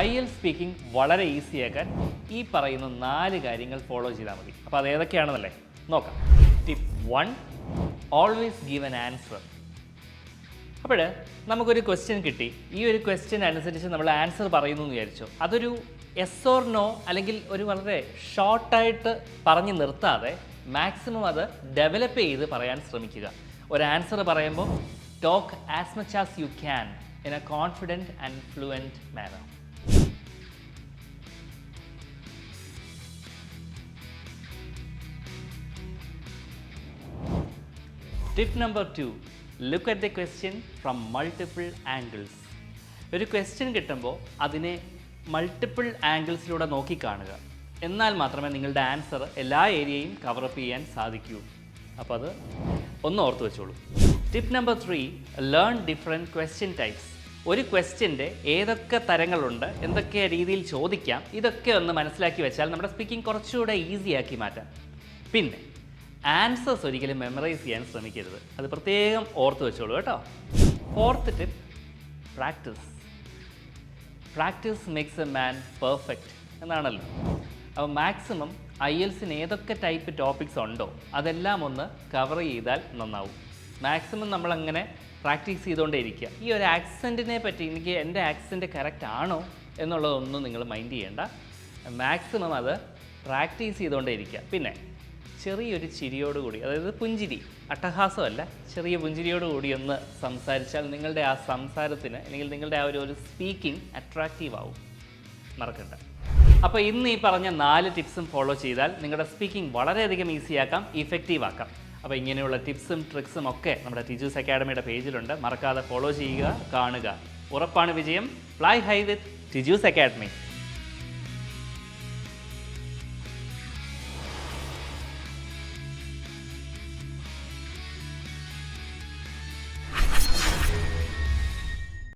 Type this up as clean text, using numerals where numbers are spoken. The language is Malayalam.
IELTS സ്പീക്കിംഗ് വളരെ ഈസി ആക്കാൻ ഈ പറയുന്ന 4 കാര്യങ്ങൾ ഫോളോ ചെയ്താൽ മതി. അപ്പോൾ അത് ഏതൊക്കെയാണെന്നല്ലേ നോക്കാം. Tip 1, always give an answer. അപ്പോൾ നമുക്കൊരു ക്വസ്റ്റ്യൻ കിട്ടി. ഈ ഒരു ക്വസ്റ്റ്യൻ അനുസരിച്ച് നമ്മൾ ആൻസർ പറയുന്നു എന്ന് വിചാരിച്ചു. അതൊരു യെസ് ഓർ നോ അല്ലെങ്കിൽ ഒരു വളരെ ഷോർട്ടായിട്ട് പറഞ്ഞ് നിർത്താതെ മാക്സിമം അത് ഡെവലപ്പ് ചെയ്ത് പറയാൻ ശ്രമിക്കുക. ഒരു ആൻസർ പറയുമ്പോൾ talk as much as you can in a confident and fluent manner. Tip number 2, look at the question from multiple angles. ഒരു ക്വസ്റ്റ്യൻ കിട്ടുമ്പോൾ അതിനെ മൾട്ടിപ്പിൾ ആംഗിൾസിലൂടെ നോക്കിക്കാണുക. എന്നാൽ മാത്രമേ നിങ്ങളുടെ ആൻസർ എല്ലാ ഏരിയയും കവറപ്പ് ചെയ്യാൻ സാധിക്കൂ. അപ്പോൾ അത് ഒന്ന് ഓർത്ത് വെച്ചോളൂ. Tip number 3, learn different question types. ഒരു ക്വസ്റ്റ്യൻ്റെ ഏതൊക്കെ തരങ്ങളുണ്ട്, എന്തൊക്കെ രീതിയിൽ ചോദിക്കാം, ഇതൊക്കെ ഒന്ന് മനസ്സിലാക്കി വെച്ചാൽ നമ്മുടെ സ്പീക്കിംഗ് കുറച്ചുകൂടെ ഈസിയാക്കി മാറ്റാം. പിന്നെ ആൻസേഴ്സ് ഒരിക്കലും മെമ്മറൈസ് ചെയ്യാൻ ശ്രമിക്കരുത്. അത് പ്രത്യേകം ഓർത്ത് വെച്ചോളൂ കേട്ടോ. 4th tip, practice makes a man perfect എന്നാണല്ലോ. അപ്പോൾ മാക്സിമം IELTSന് ഏതൊക്കെ ടൈപ്പ് ടോപ്പിക്സ് ഉണ്ടോ അതെല്ലാം ഒന്ന് കവർ ചെയ്താൽ നന്നാവും. മാക്സിമം നമ്മളങ്ങനെ പ്രാക്ടീസ് ചെയ്തുകൊണ്ടേ ഇരിക്കുക. ഈ ഒരു ആക്സെൻറ്റിനെ പറ്റി എനിക്ക് എൻ്റെ ആക്സെൻറ്റ് കറക്റ്റ് ആണോ എന്നുള്ളതൊന്നും നിങ്ങൾ മൈൻഡ് ചെയ്യേണ്ട. മാക്സിമം അത് പ്രാക്ടീസ് ചെയ്തുകൊണ്ടേ ഇരിക്കുക. പിന്നെ ചെറിയൊരു ചിരിയോടുകൂടി, അതായത് പുഞ്ചിരി, അട്ടഹാസമല്ല, ചെറിയ പുഞ്ചിരിയോടുകൂടി ഒന്ന് സംസാരിച്ചാൽ നിങ്ങളുടെ ആ സംസാരത്തിന് അല്ലെങ്കിൽ നിങ്ങളുടെ ആ ഒരു സ്പീക്കിംഗ് അട്രാക്റ്റീവ് ആവും. മറക്കണ്ട. അപ്പോൾ ഇന്ന് ഈ പറഞ്ഞ 4 ടിപ്സും ഫോളോ ചെയ്താൽ നിങ്ങളുടെ സ്പീക്കിംഗ് വളരെയധികം ഈസിയാക്കാം, ഇഫക്റ്റീവ് ആക്കാം. അപ്പോൾ ഇങ്ങനെയുള്ള ടിപ്സും ട്രിക്സും ഒക്കെ നമ്മുടെ ടിജൂസ് അക്കാഡമിയുടെ പേജിലുണ്ട്. മറക്കാതെ ഫോളോ ചെയ്യുക, കാണുക. ഉറപ്പാണ് വിജയം. ഫ്ലൈ ഹൈ വിത്ത് ടിജൂസ് അക്കാഡമി.